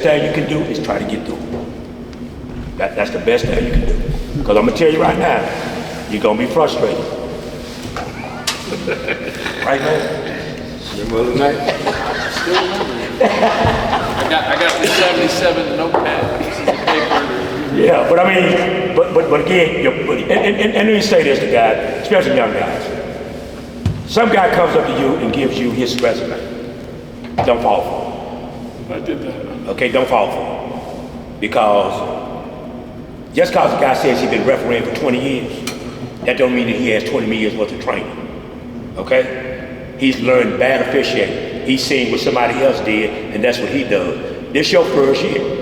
thing you can do is try to get through. That's the best thing you can do. Because I'm going to tell you right now, you're going to be frustrated. Right, man? Remember the night? I got the 77 notepad pieces of paper. Yeah, but I mean, but again, and let me say this to guys, especially young guys. Some guy comes up to you and gives you his resume. Don't fall for it. I did that. Okay, don't fall for it. Because just because the guy says he's been refereeing for 20 years, that don't mean that he has 20 years worth of training. Okay? He's learned bad officiating. He's seen what somebody else did, and that's what he does. This your first year.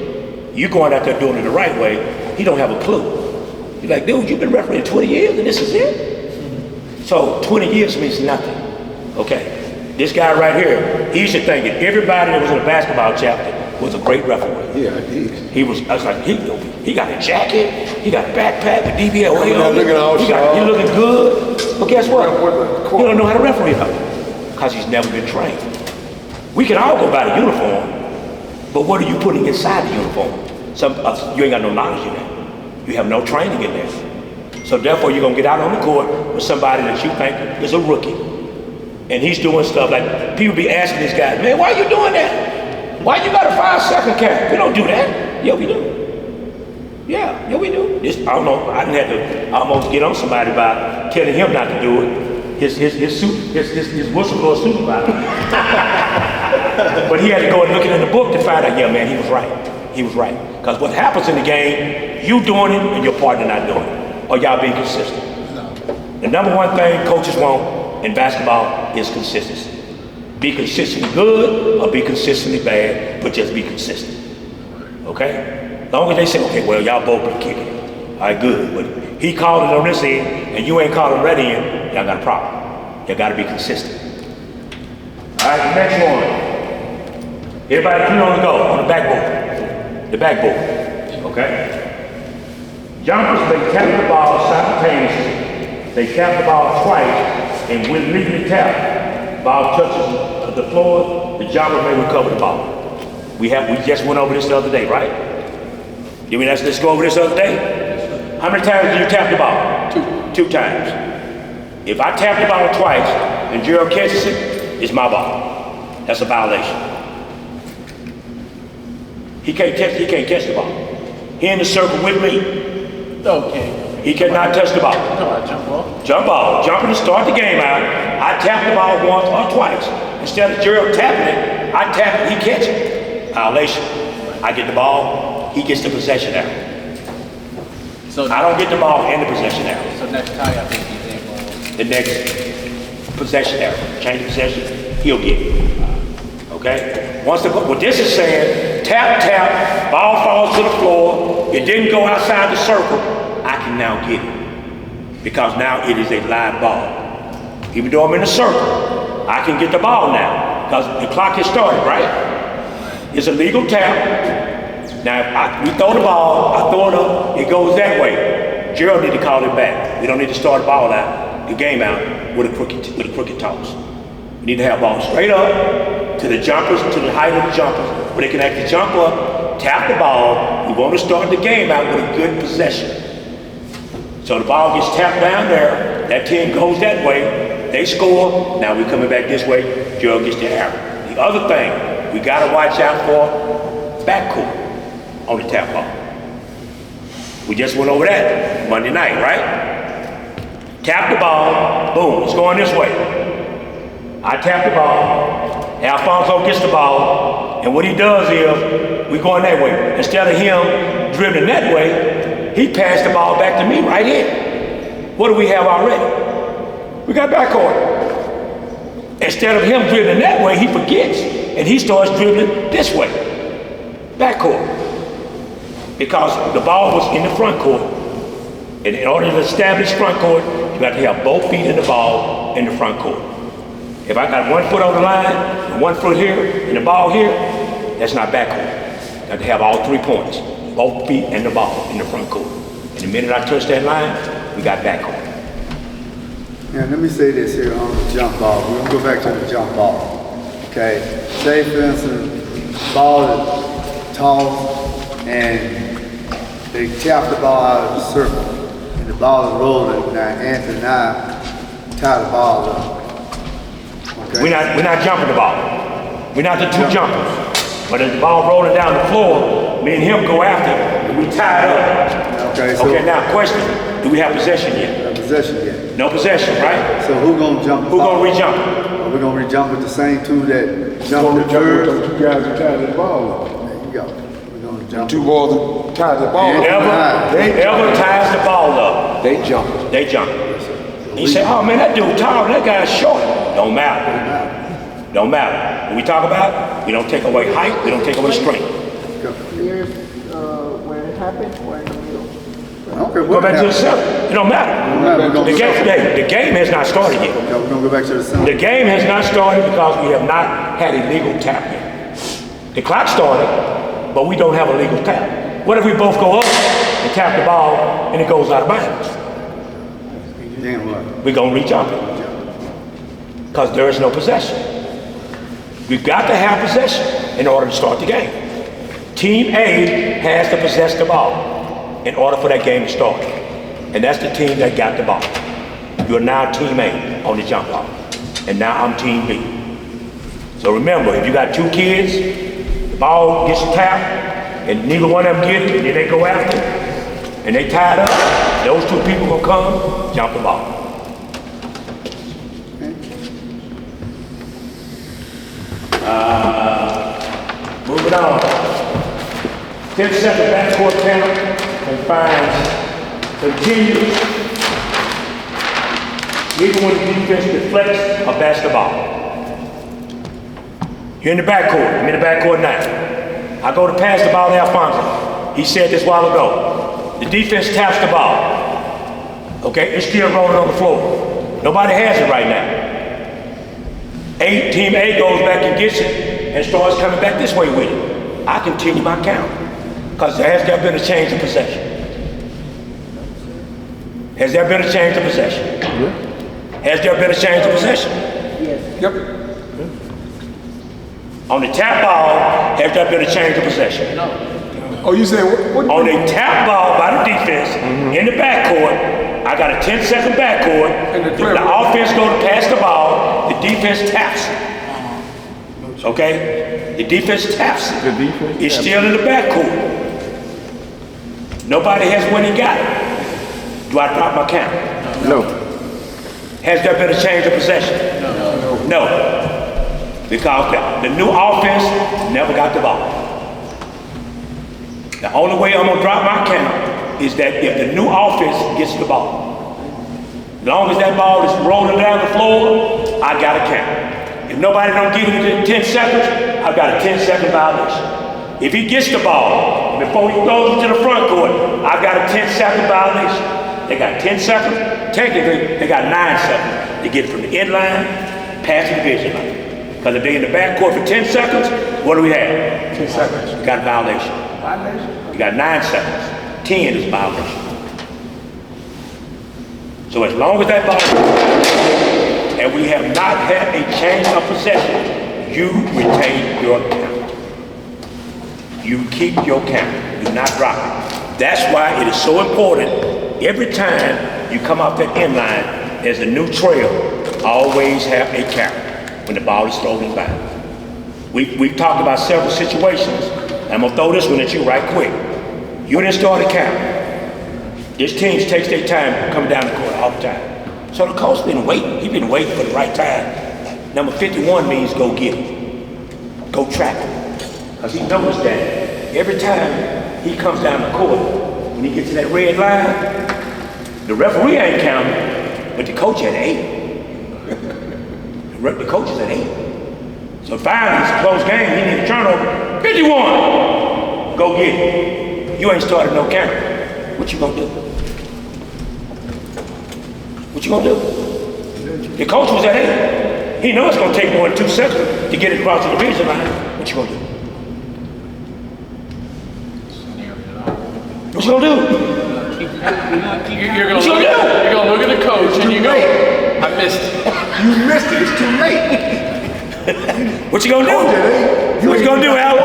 You going out there doing it the right way, he don't have a clue. You're like, dude, you've been refereeing 20 years and this is it? So 20 years means nothing. Okay. This guy right here, he should think that everybody that was in the basketball chapter was a great referee. Yeah, He was, I was like, he got a jacket, he got a backpack with DBLA on it. He looking good. But guess what? He don't know how to referee though, because he's never been trained. We can all go by the uniform, but what are you putting inside the uniform? You ain't got no knowledge in that. You have no training in there. So therefore you're gonna get out on the court with somebody that you think is a rookie. And he's doing stuff like, people be asking this guy, man, why are you doing that? Why you got a 5-second count? We don't do that. Yeah, we do. Yeah, we do. I don't know, I didn't have to almost get on somebody by telling him not to do it. His whistleblower supervisor. But he had to go and look it in the book to find out, yeah, man, he was right. He was right. Because what happens in the game, you doing it and your partner not doing it. Or y'all being consistent. No. The number one thing coaches want in basketball is consistency. Be consistently good or be consistently bad, but just be consistent. Okay? As long as they say, okay, well, y'all both been kicking. All right, good. But he called it on this end and you ain't calling that end, y'all got a problem. Y'all got to be consistent. All right, the next one. Everybody clear on the go, on the backboard. The backboard. Okay? Jumpers, they tap the ball simultaneously. They tap the ball twice, and when leaving the tap, ball touches the floor, the jumper may recover the ball. We just went over this the other day, right? Did we not just go over this the other day? How many times did you tap the ball? Two times. If I tap the ball twice and Gerald catches it, it's my ball. That's a violation. He can't catch the ball. He in the circle with me. Okay. He cannot touch the ball. No, I jump off. Jump ball. Jumping to start the game out. I tap the ball once or twice. Instead of Gerald tapping it, I tap it, he catches it. Violation. I get the ball, he gets the possession arrow. So I don't get the ball and the possession arrow. So next tie, I think he's able. The next possession arrow. Change the possession, he'll get it. Okay? What this is saying, tap, ball falls to the floor, it didn't go outside the circle, I can now get it. Because now it is a live ball. Even though I'm in the circle, I can get the ball now. Because the clock has started, right? It's a legal tap. Now, we throw the ball, I throw it up, it goes that way. Gerald need to call it back. We don't need to start the ball out, the game out, with a crooked toss. We need to have ball straight up to the jumpers, to the height of the jumpers, where they can actually jump up, tap the ball. We want to start the game out with a good possession. So the ball gets tapped down there, that team goes that way, they score, now we're coming back this way, Gerald gets the arrow. The other thing, we gotta watch out for backcourt on the tap ball. We just went over that Monday night, right? Tap the ball, boom, it's going this way. I tap the ball, Alfonso gets the ball, and what he does is, we going that way. Instead of him dribbling that way, he passed the ball back to me right here. What do we have already? We got backcourt. Instead of him dribbling that way, he forgets, and he starts dribbling this way. Backcourt. Because the ball was in the front court. And in order to establish front court, you have to have both feet in the ball in the front court. If I got 1 foot on the line, and 1 foot here, and the ball here, that's not backcourt. You have to have all 3 points. Both feet and the ball in the front court. And the minute I touch that line, we got backcourt. Yeah, let me say this here on the jump ball. We're gonna go back to the jump ball. Okay, say for instance, ball is tossed, and they tapped the ball out of the circle, and the ball is rolling. Now Anthony and I tie the ball up. Okay? We're not jumping the ball. We're not the two jumpers. But as the ball rolling down the floor, me and him go after it, and we tie it up. Okay, so Okay, now question, do we have possession yet? no possession yet. No possession, right? So who gonna jump the Who ball? gonna re-jump it? Are we gonna re-jump with the same two that jumped Gonna the jump with first? those two guys that tied the ball up. There you go. We're gonna jump. Two balls that tied the ball up. Whoever ties the ball up, They jump. they jump. He said, oh man, that dude tall, that guy's short. Don't matter. Don't matter. When we talk about, we don't take away height, we don't take away strength. Here's where it happened, or in the middle. I don't care Go what back to the happens. center. It don't matter. We're gonna The game has not started yet. Okay, we're gonna go back to the center. The game has not started because we have not had a legal tap yet. The clock started, but we don't have a legal tap. What if we both go up and tap the ball and it goes out of bounds? Then what? We're gonna re-jump it. Because there is no possession. We've got to have possession in order to start the game. Team A has to possess the ball in order for that game to start. And that's the team that got the ball. You're now Team A on the jump ball. And now I'm Team B. So remember, if you got two kids, the ball gets tapped, and neither one of them get it, and then they go after it, and they tied up, those two people gonna come, jump the ball. Moving on. 10-second backcourt count confines continues even when the defense deflects a basketball. You're in the backcourt. I'm in the backcourt now. I go to pass the ball to Alfonso. He said this a while ago. The defense taps the ball. Okay, it's still rolling on the floor. Nobody has it right now. Team A goes back and gets it and starts coming back this way with it. I continue my count because there has there been a change of possession. Has there been a change of possession? Has there been a change of possession? Yep. On the tap ball, has there been a change of possession? Oh, you saying what? On a tap ball by the defense in the backcourt, I got a 10-second backcourt. And the The offense goes to pass the ball. The defense taps it. Okay? The defense taps it. The defense It's taps still in the backcourt. Nobody has when he got it. Do I drop my count? No. Has there been a change of possession? No. Because the new offense never got the ball. The only way I'm gonna drop my count is that if the new offense gets the ball. As long as that ball is rolling down the floor, I got a count. If nobody don't get it in 10 seconds, I've got a 10-second violation. If he gets the ball, before he goes into the front court, I've got a 10-second violation. They got 10 seconds. Technically, they got 9 seconds to get it from the end line past the division line. Because if they're in the backcourt for 10 seconds, what do we have? 10 seconds. You got a violation. You got 9 seconds. 10 is a violation. So as long as that ball and we have not had a change of possession, you retain your count. You keep your count. Do not drop it. That's why it is so important. Every time you come off that end line, there's a new trail. Always have a count when the ball is thrown in bounds. We've talked about several situations. I'm gonna throw this one at you right quick. You didn't start a count. This team takes their time coming down the court all the time. So the coach been waiting. He been waiting for the right time. Number 51 means go get it. Go track it. Because he knows that every time he comes down the court, when he gets to that red line, the referee ain't counting, but the coach at 8. The coach is at 8. So finally, it's a close game. He needs a turnover. 51. Go get it. You ain't started no count. What you gonna do? What you gonna do? The coach was at 8. He knows it's gonna take more than 2 seconds to get it across the division line. What you gonna do? What you gonna do? You're gonna look at the coach and you go, I missed it. You missed it. It's too late. What you gonna do? What you gonna do, Al?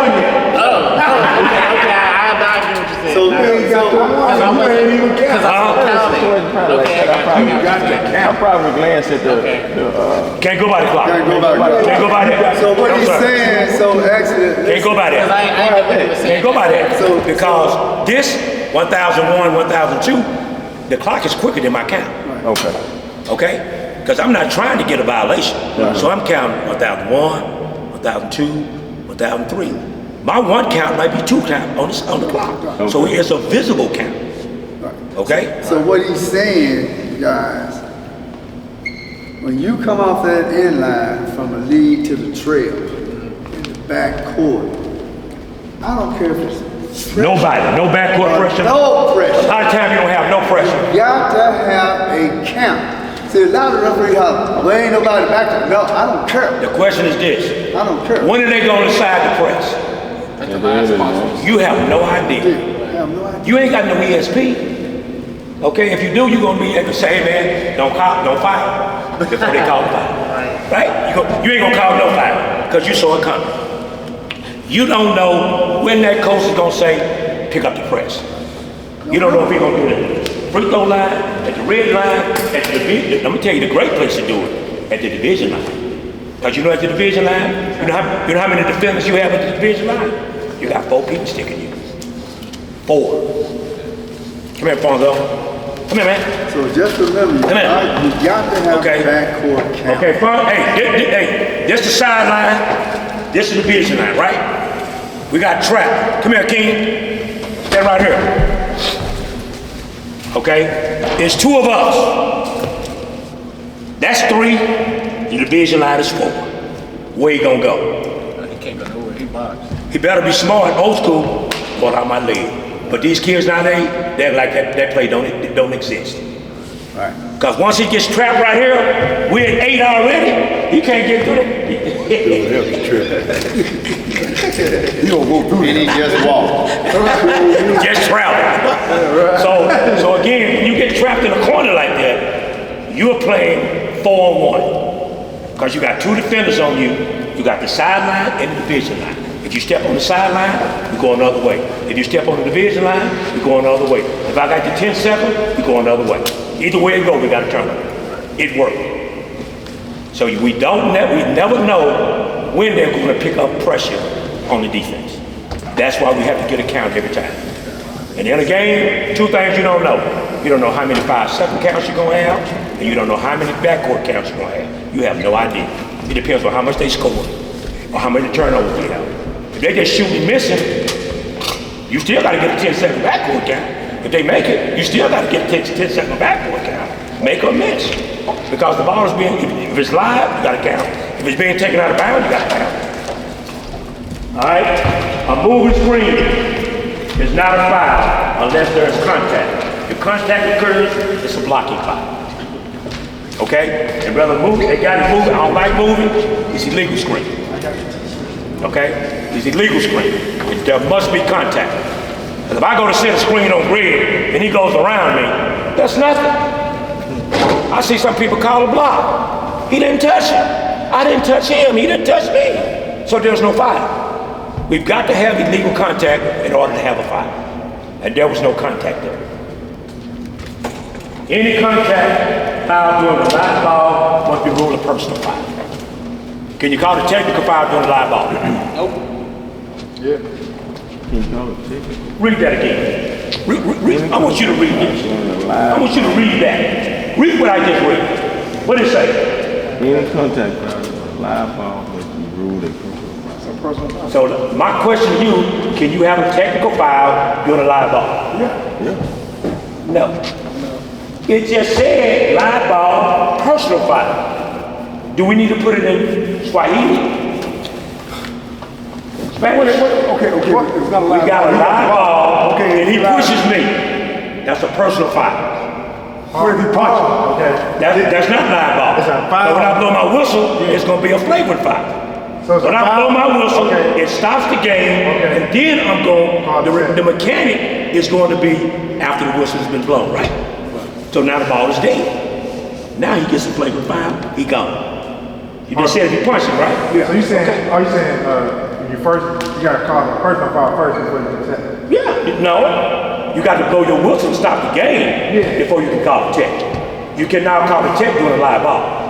I probably glanced at the Can't go by the clock. Can't go by the clock. Can't go by that. So what No, he's sir. saying, so actually, Can't go by Cause that. I ain't got nothing to say. Can't go by that. So- Because this 1001, 1002, the clock is quicker than my count. okay. Okay? Because I'm not trying to get a violation. So I'm counting 1001, 1002, 1003. My one count might be two count on the clock. So it's a visible count. Okay? So what he's saying, guys, when you come off that end line from the lead to the trail in the back court, I don't care if it's Nobody, no backcourt pressure. no A pressure. lot of times you don't have no pressure. You got to have a count. See, a lot of referees holler, well, ain't nobody back there. No, I don't care. The question is this. I don't care. When are they going to decide the press? At the last possible. You have no idea. I have no idea. You ain't got no ESP. Okay, if you do, you're gonna be able to say, hey man, don't foul before they call the foul. Right? You ain't gonna call no foul because you saw it coming. You don't know when that coach is gonna say, pick up the press. You don't know if he's gonna do it at the free throw line, at the red line, at the division. Let me tell you the great place to do it, at the division line. Because you know at the division line, you know how many defenders you have at the division line? You got 4 people sticking you. 4. Come here, Fonzo. Come here, man. So just remember, Come here. you got to have Okay. a backcourt count. Okay, Fonzo. Hey, this the sideline. This is the division line, right? We got trap. Come here, King. Stand right here. Okay? There's 2 of us. That's 3. The division line is 4. Where you gonna go? He can't go nowhere. He boxed. He better be smart, old school, pull out my leg. But these kids nowadays, they're like that play don't exist. Right. Because once he gets trapped right here, we're at 8 already, he can't get through it. You don't go through And it. he just walked. Just trapped. So again, when you get trapped in a corner like that, you're playing 4-on-1. Because you got 2 defenders on you. You got the sideline and the division line. If you step on the sideline, you go another way. If you step on the division line, you go another way. If I got the 10 seconds, you go another way. Either way it go, we got to turn it. It worked. So we never know when they're going to pick up pressure on the defense. That's why we have to get a count every time. And in a game, 2 things you don't know. You don't know how many 5-second counts you're going to have, and you don't know how many backcourt counts you're going to have. You have no idea. It depends on how much they score or how many turnovers they have. If they just shooting missing, you still got to get a 10-second backcourt count. If they make it, you still got to get a 10-second backcourt count. Make or miss. Because the ball is being, if it's live, you got to count. If it's being taken out of bounds, you got to count. All right? A moving screen is not a foul unless there is contact. If contact occurs, it's a blocking foul. Okay? And brother, they got it moving. I don't like moving. It's illegal screen. Okay? It's illegal screen. There must be contact. Because if I go to set a screen on Greg and he goes around me, that's nothing. I see some people call a block. He didn't touch him. I didn't touch him. He didn't touch me. So there's no foul. We've got to have illegal contact in order to have a foul. And there was no contact there. Any contact foul during a live ball must be ruled a personal foul. Can you call it a technical foul during a live ball? Nope. Read that again. I want you to read this. I want you to read that. Read what I just read. What did it say? Any contact live ball must be ruled a personal foul. So my question to you, can you have a technical foul during a live ball? Yeah. No. It just said live ball, personal foul. Do we need to put it in Swahili? Spanish? Okay. It's not a We live got a live ball, Okay, and he live. pushes me. That's a personal foul. What if he punches? Okay. That's not live ball. It's a foul. But when I blow my whistle, it's going to be a flagrant foul. So it's a When I foul? blow my whistle, Okay. it stops the game, Okay. and then I'm going, Hard to say. the mechanic is going to be after the whistle's been blown, right? So now the ball is dead. Now he gets a flagrant foul, he gone. You just said if you punch him, right? Yeah. So you saying? Are you saying you gotta call the personal foul first before you can set? Yeah. No. You got to blow your whistle and stop the game Yeah. before you can call a check. You can now call the tech during a live ball.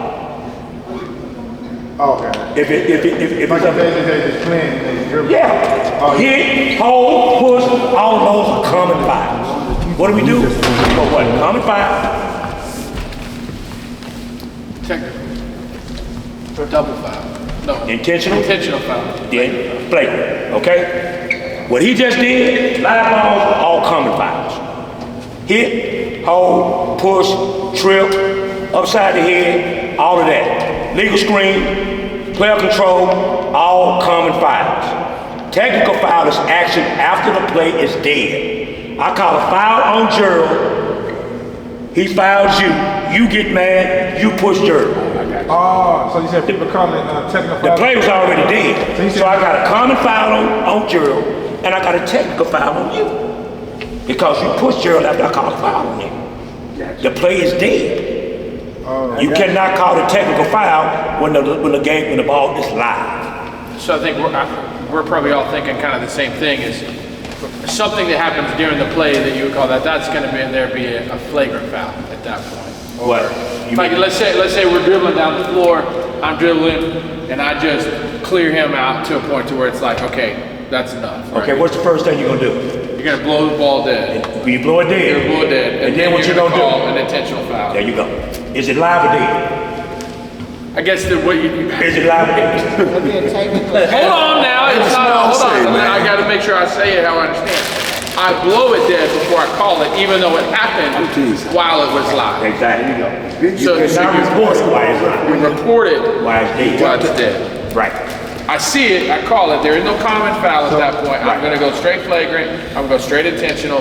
Okay. If Like it's if they just playing, they dribbling. yeah. Hit, hold, push, all of those are common fouls. What do we do? For what? Common foul? Technical. Double foul. No. Intentional? Intentional foul. Then flagrant, okay? What he just did, live balls, all common fouls. Hit, hold, push, trip, upside the head, all of that. Legal screen, player control, all common fouls. Technical foul is action after the play is dead. I call a foul on Gerald. He fouls you. You get mad, you push Gerald. Oh, so you said people calling it technical The foul? play was already dead. So I got a common foul on Gerald, and I got a technical foul on you. Because you pushed Gerald after I called a foul on him. The play is dead. You cannot call a technical foul when the ball is live. So I think we're probably all thinking kind of the same thing, is something that happens during the play that you would call that's going to be a flagrant foul at that point. What? Like let's say we're dribbling down the floor, I'm dribbling, and I just clear him out to a point to where it's like, okay, that's enough. Right? Okay, what's the first thing you're gonna do? You're gonna blow the ball dead. You blow it dead. You're gonna blow it dead, And then what you you're gonna call do? an intentional foul. There you go. Is it live or dead? I guess that what you. Is it live or dead? Hold on now, it's not. Hold on, I got to make sure I say it how I understand. I blow it dead before I call it, even though it happened while it was live. Exactly. So It's not reported why it's we live. report it Why it's dead. while it's dead. Right. I see it, I call it. There is no common foul at that point. I'm Right. going to go straight flagrant. I'm going to go straight intentional,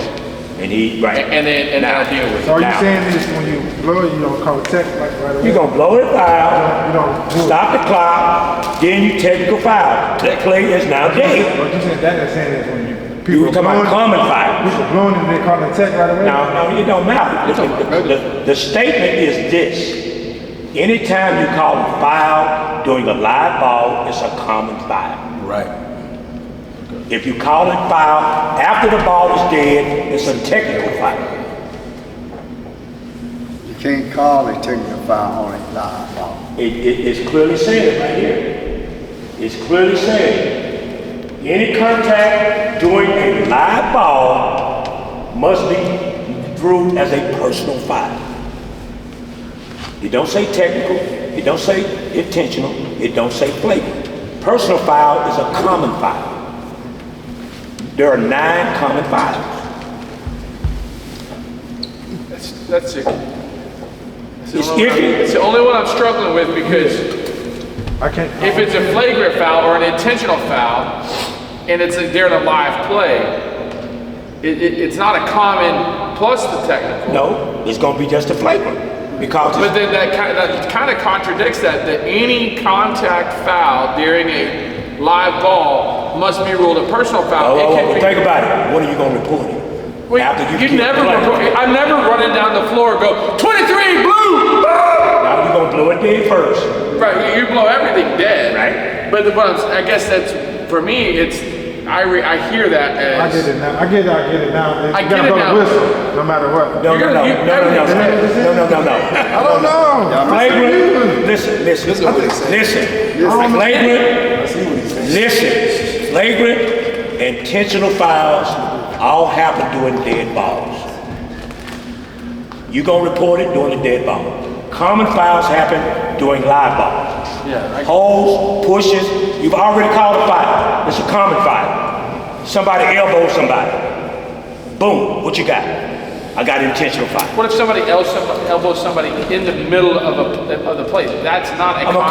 And he, right. and then I deal with So it. are you Now. saying this when you blow it, you don't call it tech like right away? You're gonna blow it foul, You don't do it. stop the clock, then you technical foul. That play is now dead. But you said that is saying is when you You people were talking about common foul. people blowing and they call it tech right away. No, it don't matter. The statement is this. Anytime you call a foul during a live ball, it's a common foul. Right. If you call it foul after the ball is dead, it's a technical foul. You can't call a technical foul on a live ball. It's clearly said right here. It's clearly said. Any contact during a live ball must be viewed as a personal foul. It don't say technical, it don't say intentional, it don't say flagrant. Personal foul is a common foul. There are 9 common fouls. That's it. It's iffy. It's the only one I'm struggling with because I can't. if it's a flagrant foul or an intentional foul, and it's during a live play, it's not a common plus the technical. No, it's gonna be just a flagrant. Because But then that kind of contradicts that any contact foul during a live ball must be ruled a personal foul. It can be- think about it. When are you gonna report it? Wait, After you kick never the play. report, I'm never running down the floor and go, 23, blue! Now you're gonna blow it dead first. Right, you blow everything dead. Right. But I guess that's, for me, it's, I hear that I as. get it now. I get it now. You I get gotta it blow now. the whistle, no matter what. No. I don't know. No. Flagrant, listen. Flagrant, intentional fouls all happen during dead balls. You gonna report it during the dead ball. Common fouls happen during live balls. Yeah, Holds, pushes, you've already called a foul. It's a common foul. Somebody elbows somebody. Boom, what you got? I got intentional foul. What if somebody else elbows somebody in the middle of the play? That's not a I'm gonna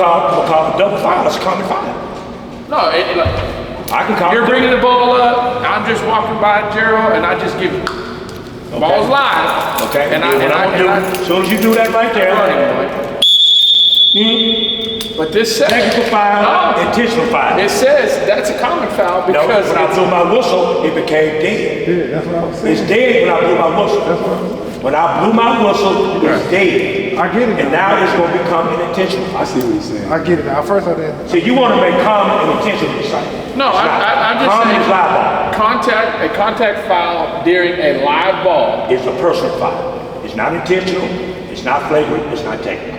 call it double foul. It's a common foul. No, I can call you're it. bringing the ball up. I'm just walking by Gerald, and I just give balls live. Okay. And as soon as you do that right there, But this says technical foul, No. intentional foul. It says that's a common foul No, because when I it's, blew my whistle, it became dead. Yeah, that's what I was saying. It's dead when I blew my whistle. That's what I was saying. When I blew my whistle, it's dead. I get it And now. now it's gonna become an intentional foul. I see what he's saying. I get it now. At first I didn't. So you wanna make common and intentional the same. no, I'm just Common saying is live ball. a contact foul during a live ball. It's a personal foul. It's not intentional, It's not flagrant, it's not technical.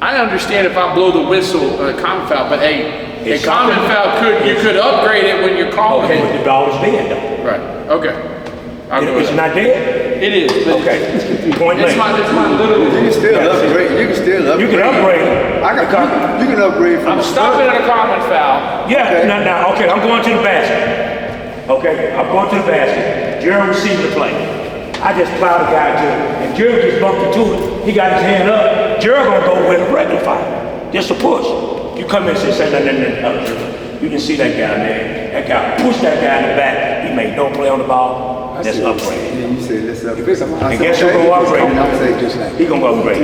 I understand if I blow the whistle, common foul, but a It's common something- foul you could upgrade it when you're calling Okay, it. but the ball is dead though. Right, okay. I'll go with It's that. not dead? It is, but Okay, point it's blank. my little, You can still upgrade. You can still upgrade. You can upgrade it. You can upgrade from. I'm stopping at a common foul. Yeah, Okay. now, okay, I'm going to the basket. Okay, I'm going to the basket. Gerald receiving the play. I just plowed the guy to it, and Gerald just bumped into it. He got his hand up. Gerald gonna go with a regular foul. Just a push. You come in and say, no. You can see that guy, man. That guy pushed that guy in the back. He made no play on the ball. That's upgrade. Yeah, you say let's upgrade. And guess who gonna upgrade? And I'm saying just like. He gonna upgrade.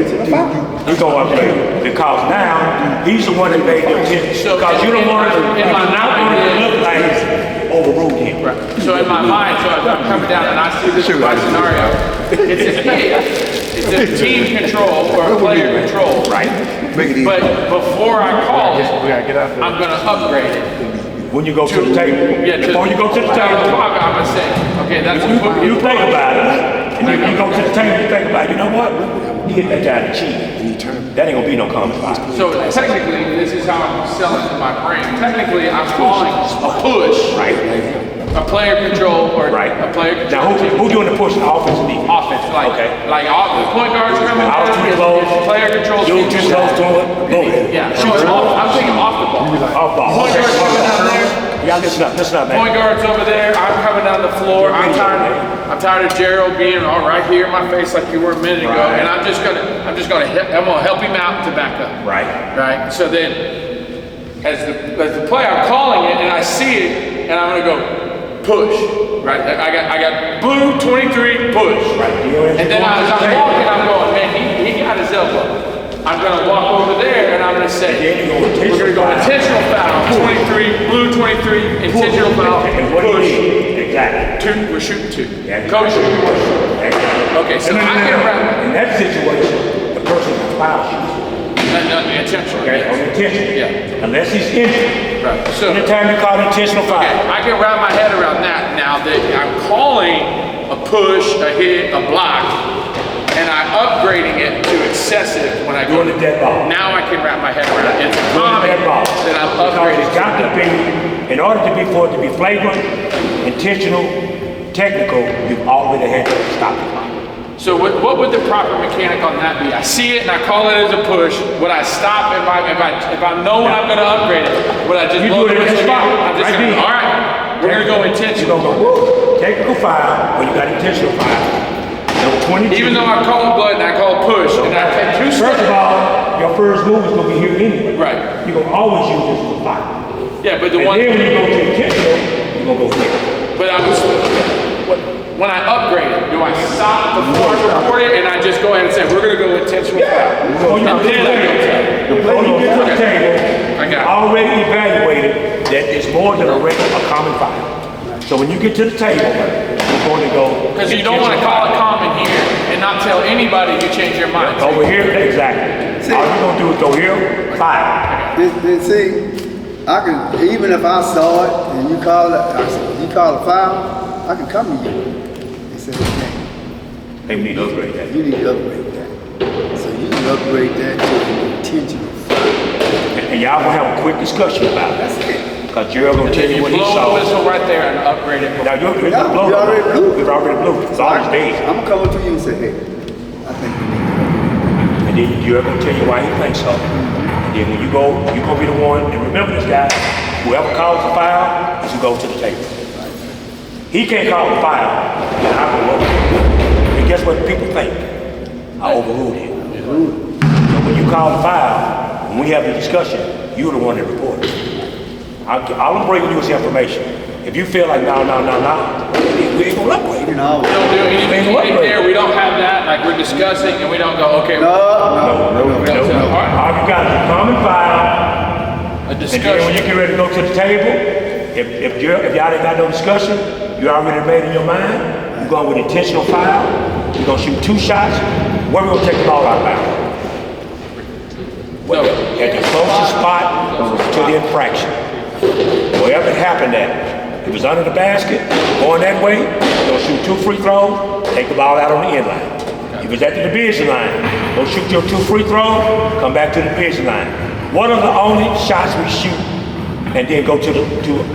He gonna upgrade because now he's the one that made the attempt. So Because you don't want to, you do not want it to look like he's overruled him. So in my mind, so I'm coming down and I see this scenario. It's a hit. It's a team control or a player control. Right? But before I call it, We gotta get out there. I'm gonna upgrade it. When you go to the table. Yeah, Before you go to the I'm table. gonna say, okay, that's a You think about it, and then you go to the table, you think about it, you know what? He hit that guy in the cheek. That ain't gonna be no common foul. So technically, this is how I'm selling to my brain. Technically, I'm calling a push, Right? a player control, or Right. a player Now, control. who doing the push, the offense or defense? Offense, like, Okay. the point guards coming I was down, too it's close. player control. You team too control. close to it, boom. Yeah, so it's off, I'm thinking off the ball. Off ball. Point Okay. guard's coming down there. Y'all listen up, Point man. guard's over there. I'm coming down the floor. I'm tired of Gerald being all right here in my face like you were a minute ago, Right. and I'm gonna help him out to back up. Right. Right. So then, as the play, I'm calling it, and I see it, and I'm gonna go push. Right. I got blue 23 push. Right. And then as I'm walking, I'm going, man, he got his elbow. I'm gonna walk over there, and I'm gonna say, we're gonna go intentional foul, 23, blue 23, intentional foul, And what do you push. need? Exactly. Two, we're shooting two. Yeah. Coach, okay, so I can wrap In that situation, the person who foul shoots. intentional. Okay, on intention. Yeah. Unless he's injured. Right. So, Anytime you call it intentional foul. okay, I can wrap my head around that now that I'm calling a push, a hit, a block, and I'm upgrading it to excessive when I go Doing the dead ball. Now I can wrap my head around it. It's Doing the common dead ball. that I'm Because upgrading. it's got to be, in order for it to be flagrant, intentional, technical, you've already had to stop the clock. So what would the proper mechanic on that be? I see it and I call it as a push. Would I stop if I know when I'm going to upgrade it? Would I just You blow do it the in the whistle spot, again? I'm just right going, there. all right, we're going to go You're intentional. gonna go technical foul, or you got intentional foul. Number 22. Even though I call blood and I call push and I take two First steps. of all, your first move is gonna be here anyway. Right. You're gonna always use this for foul. Yeah, but the And one, then when you go to intentional, you're gonna go here. but I was, when I upgrade it, do I stop before I report it and I just go ahead and say, we're going to go intentional foul? Before you And get to then I go to before you get to the table, I got it. you already evaluated that it's more than a regular, a common foul. So when you get to the table, you're going to go. Because you don't want to call it common here and not tell anybody you change your mind. Over here, exactly. All you're gonna do is go here, foul. See, I can, even if I saw it and you call a foul, I can come to you and say, okay, Hey, we need to upgrade that. you need to upgrade that. So you can upgrade that to an intentional foul. And y'all gonna have a quick discussion about That's it. it. Cause Gerald gonna And tell then you you what he blow the saw. whistle right there and upgrade it. Now you're Yeah, blown. you already blew. You're already blew. It's all dead. I'm coming to you and say, hey, I think we need to. And then you're gonna tell you why he thinks so. And then when you go, you're gonna be the one, and remember this guy, whoever calls the foul is who goes to the table. He can't call the foul, and I go over. And guess what people think? I overruled him. So when you call the foul, when we have the discussion, you're the one that reported. All I'm bringing you is information. If you feel like, no, we ain't gonna upgrade. You know, We don't do anything Man, what? there. We don't have that. Like we're discussing and we don't go, okay, no. all right, All you got is a common foul, a and then when discussion. you get ready to go to the table, if y'all ain't got no discussion, you already made in your mind, you're going with intentional foul, you're gonna shoot 2 shots, where we gonna take the ball out of bounds? No. At the closest spot to the infraction. Wherever it happened at, If it's under the basket, going that way, you're gonna shoot 2 free throws, take the ball out on the end line. If it's at the division line, go shoot your 2 free throws, come back to the division line. What are the only shots we shoot and then go to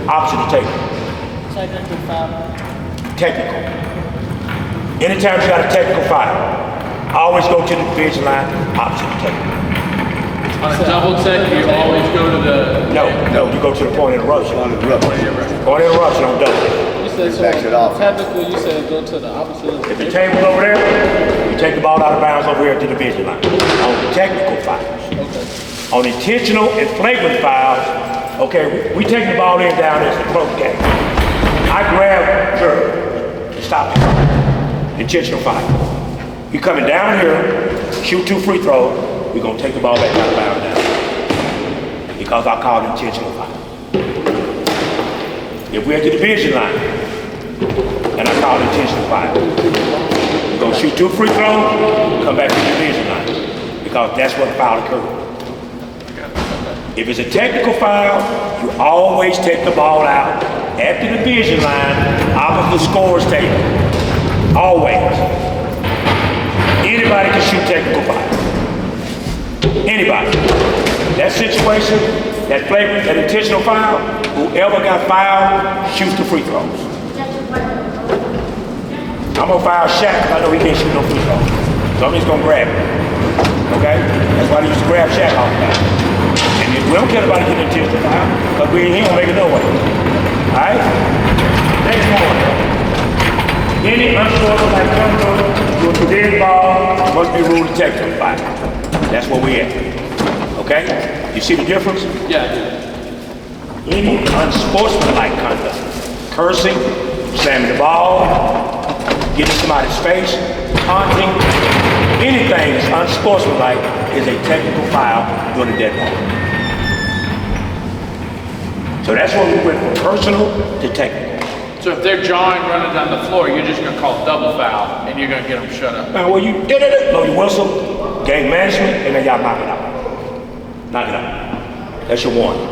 opposite the table? Technical foul. Technical. Anytime you got a technical foul, always go to the division line, opposite the table. On a double tech, you always go to the. No, you go to the point of interruption. Point of interruption on double. You said so. Backs it off. Technical, you said go to the opposite. If the table's over there, you take the ball out of bounds over here at the division line. On technical fouls. Okay. On intentional and flagrant fouls, okay, we take the ball in down as a close game. I grab Jerry to stop it. Intentional foul. You coming down here, shoot 2 free throws, we're gonna take the ball back out of bounds now. Because I called intentional foul. If we're at the division line, and I call intentional foul, we're gonna shoot 2 free throws, come back to the division line. Because that's where the foul occurred. If it's a technical foul, you always take the ball out at the division line, off of the scorer's table. Always. Anybody can shoot technical foul. Anybody. That situation, that flagrant, that intentional foul, whoever got fouled, shoots the free throws. I'm gonna foul Shaq because I know he can't shoot no free throws. So I'm just gonna grab him. Okay? That's why they used to grab Shaq all the time. And we don't care about getting intentional foul, because he ain't gonna make it no way. Alright? Next one. Any unsportsmanlike conduct to a forbidden ball must be ruled a technical foul. That's where we at. Okay? You see the difference? Yeah. Any unsportsmanlike conduct, cursing, slamming the ball, getting somebody's face, taunting, anything that's unsportsmanlike is a technical foul during the dead ball. So that's where we went from personal to technical. So if they're jawing running down the floor, you're just gonna call double foul and you're gonna get them shut up. Now, well, you blow your whistle, game management, and then y'all knock it out. Knock it out. That's your warning.